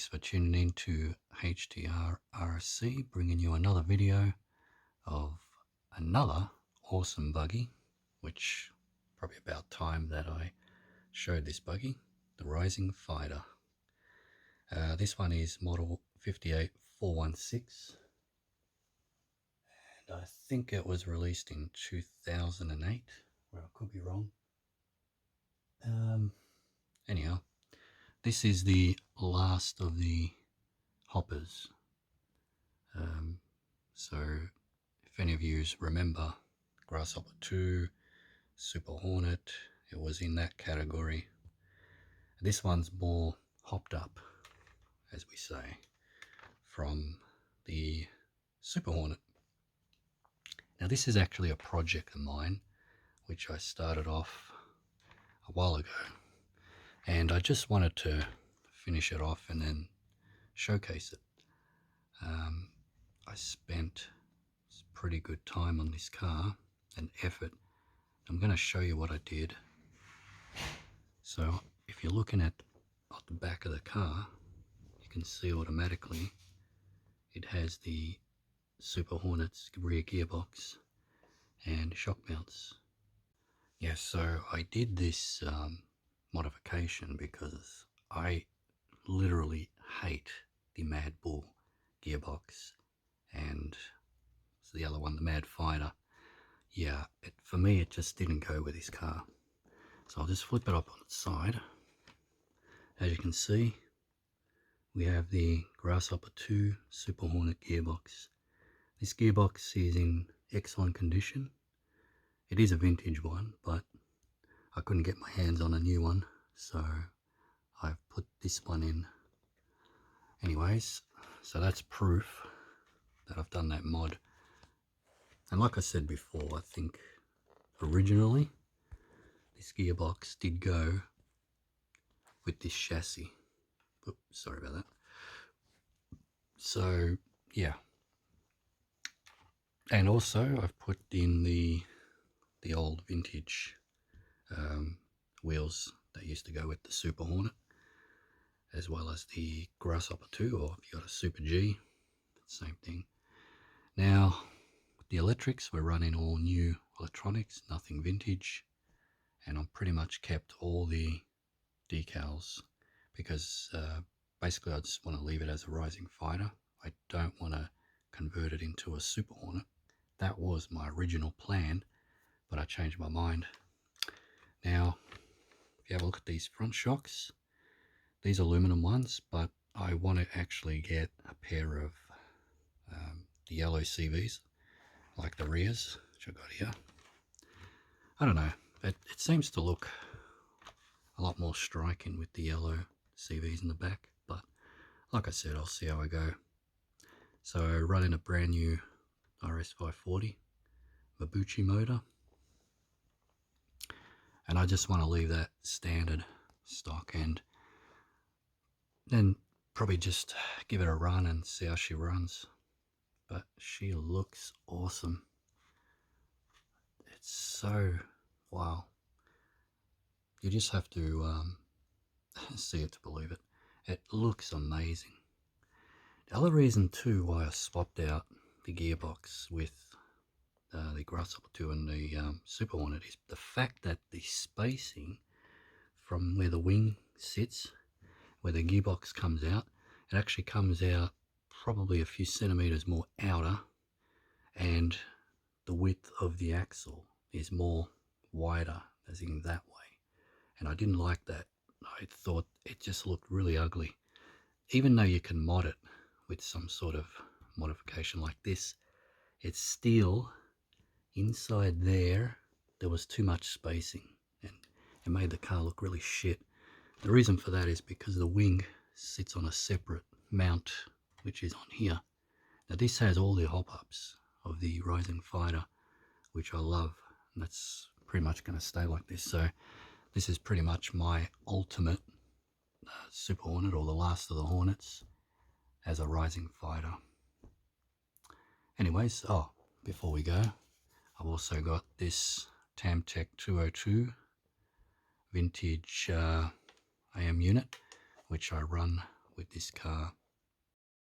Thanks for tuning in to HTR-RC, bringing you another video of another awesome buggy, which probably about time that I showed this buggy, the Rising Fighter. This one is model 58416, and I think it was released in 2008, where I could be wrong. Anyhow, this is the last of the hoppers. So if any of you remember Grasshopper 2, Super Hornet, it was in that category. This one's more hopped up, as we say, from the Super Hornet. Now this is actually a project of mine, which I started off a while ago, and I just wanted to finish it off and then showcase it. I spent pretty good time on this car and effort. I'm going to show you what I did. So if you're looking at the back of the car, you can see automatically it has the Super Hornet's rear gearbox and shock mounts. Yes, so I did this modification because I literally hate the Mad Bull gearbox and the other one, the Mad Fighter. Yeah, for me it just didn't go with this car. So I'll just flip it up on its side. As you can see, we have the Grasshopper 2 Super Hornet gearbox. This gearbox is in excellent condition. It is a vintage one, but I couldn't get my hands on a new one, so I've put this one in. Anyways, so that's proof that I've done that mod. And like I said before, I think originally this gearbox did go with this chassis. Oops, sorry about that. So yeah, and also I've put in the old vintage wheels that used to go with the Super Hornet, as well as the Grasshopper 2, or if you got a Super G, same thing. Now with the electrics, we're running all new electronics, nothing vintage, and I've pretty much kept all the decals because basically I just want to leave it as a Rising Fighter. I don't want to convert it into a Super Hornet. That was my original plan, but I changed my mind. Now if you have a look at these front shocks, these aluminum ones, but I want to actually get a pair of the yellow CVs, like the rears, which I got here. I don't know, it seems to look a lot more striking with the yellow CVs in the back, but like I said, I'll see how I go. So running a brand new RS540 Mabuchi motor, and I just want to leave that standard stock and then probably just give it a run and see how she runs. But she looks awesome. It's so wow. You just have to see it to believe it. It looks amazing. The other reason too why I swapped out the gearbox with the Grasshopper 2 and the Super Hornet is the fact that the spacing from where the wing sits, where the gearbox comes out, it actually comes out probably a few centimeters more outer, and the width of the axle is more wider, as in that way. And I didn't like that. I thought it just looked really ugly. Even though you can mod it with some sort of modification like this, it's still inside there was too much spacing and it made the car look really shit. The reason for that is because the wing sits on a separate mount, which is on here. Now this has all the hop-ups of the Rising Fighter, which I love, and that's pretty much going to stay like this. So this is pretty much my ultimate Super Hornet, or the last of the Hornets, as a Rising Fighter. Anyways, before we go, I've also got this Tamtech 202 vintage AM unit, which I run with this car.